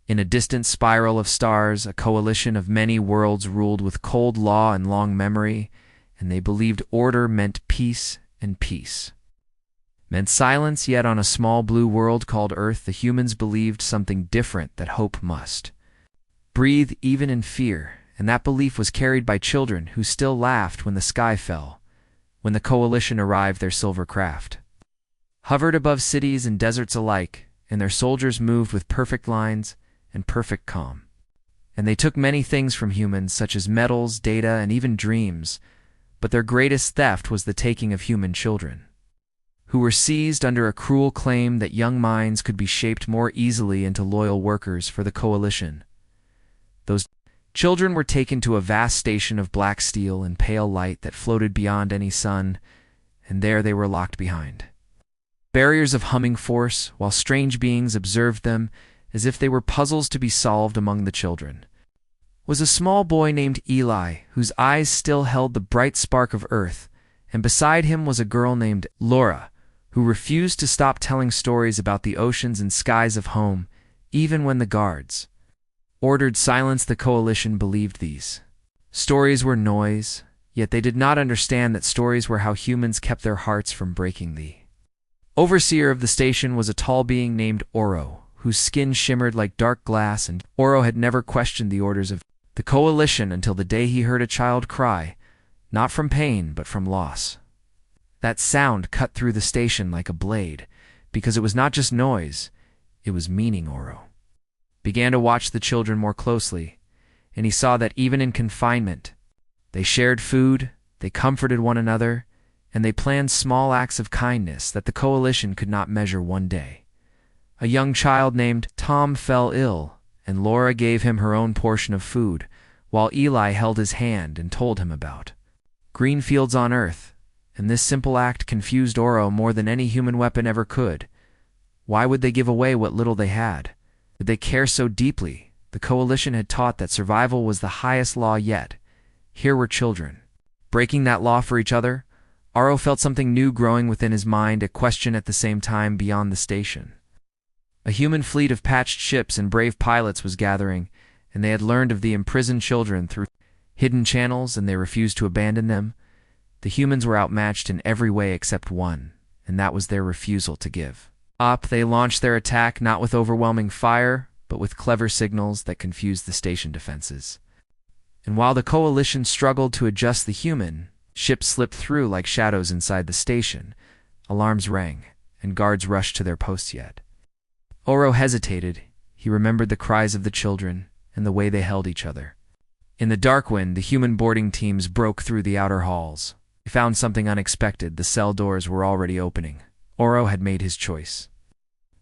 In a distant spiral of stars, a coalition of many worlds ruled with cold law and long memory, and they believed order meant peace, and peace meant silence. Yet on a small blue world called Earth, the humans believed something different, that hope must breathe even in fear, and that belief was carried by children who still laughed when the sky fell, when the coalition arrived. Their silver craft hovered above cities and deserts alike, and their soldiers moved with perfect lines and perfect calm. And they took many things from humans, such as metals, data, and even dreams, but their greatest theft was the taking of human children, who were seized under a cruel claim that young minds could be shaped more easily into loyal workers for the coalition. Those children were taken to a vast station of black steel and pale light that floated beyond any sun, and there they were locked behind barriers of humming force, while strange beings observed them as if they were puzzles to be solved. Among the children was a small boy named Eli, whose eyes still held the bright spark of Earth, and beside him was a girl named Laura, who refused to stop telling stories about the oceans and skies of home, even when the guards ordered silence. The coalition believed these stories were noise, yet they did not understand that stories were how humans kept their hearts from breaking. The overseer of the station was a tall being named Oro, whose skin shimmered like dark glass, and Oro had never questioned the orders of the coalition until the day he heard a child cry, not from pain but from loss. That sound cut through the station like a blade, because it was not just noise, it was meaning. Oro began to watch the children more closely, and he saw that even in confinement, they shared food, they comforted one another, and they planned small acts of kindness that the coalition could not measure. One day, a young child named Tom fell ill, and Laura gave him her own portion of food, while Eli held his hand and told him about green fields on Earth. And this simple act confused Oro more than any human weapon ever could. Why would they give away what little they had? Did they care so deeply? The coalition had taught that survival was the highest law, yet here were children breaking that law for each other. Oro felt something new growing within his mind, a question at the same time. Beyond the station, a human fleet of patched ships and brave pilots was gathering, and they had learned of the imprisoned children through hidden channels, and they refused to abandon them. The humans were outmatched in every way except one, and that was their refusal to give up. They launched their attack not with overwhelming fire, but with clever signals that confused the station defenses. And while the coalition struggled to adjust, the human ships slipped through like shadows inside the station. Alarms rang, and guards rushed to their posts. Yet Oro hesitated. He remembered the cries of the children and the way they held each other. In the dark wind, the human boarding teams broke through the outer halls. They found something unexpected. The cell doors were already opening. Oro had made his choice,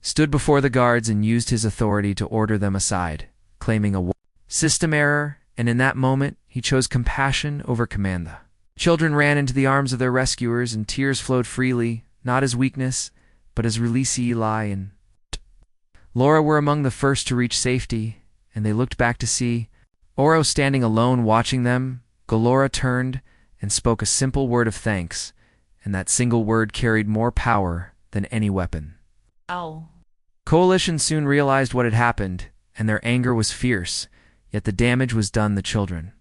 stood before the guards, and used his authority to order them aside, claiming a system error, and in that moment he chose compassion over command. The children ran into the arms of their rescuers, and tears flowed freely, not as weakness, but as release. Eli and Laura were among the first to reach safety, and they looked back to see Oro standing alone watching them. Laura turned and spoke a simple word of thanks, and that single word carried more power than any weapon. Ow. Coalition soon realized what had happened, and their anger was fierce, yet the damage was done. The children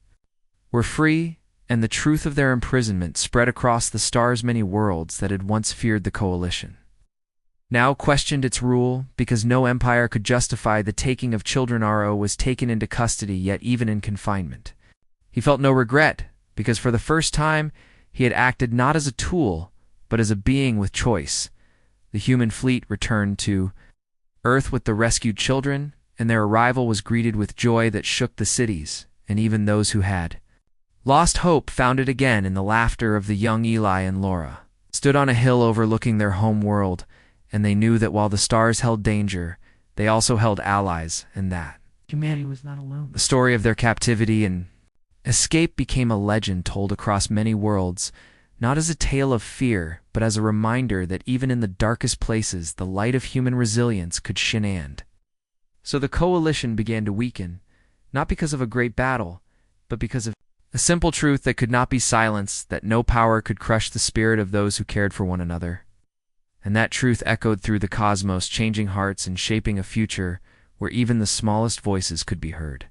were free, and the truth of their imprisonment spread across the stars. Many worlds that had once feared the coalition now questioned its rule, because no empire could justify the taking of children. Oro was taken into custody, yet even in confinement, he felt no regret, because for the first time he had acted not as a tool, but as a being with choice. The human fleet returned to Earth with the rescued children, and their arrival was greeted with joy that shook the cities, and even those who had lost hope found it again in the laughter of the young Eli and Laura. Stood on a hill overlooking their home world, and they knew that while the stars held danger, they also held allies, and that Humanity was not alone. the story of their captivity and escape became a legend told across many worlds, not as a tale of fear, but as a reminder that even in the darkest places, the light of human resilience could shine. So the coalition began to weaken, not because of a great battle, but because of a simple truth that could not be silenced, that no power could crush the spirit of those who cared for one another. And that truth echoed through the cosmos, changing hearts and shaping a future where where even the smallest voices could be heard.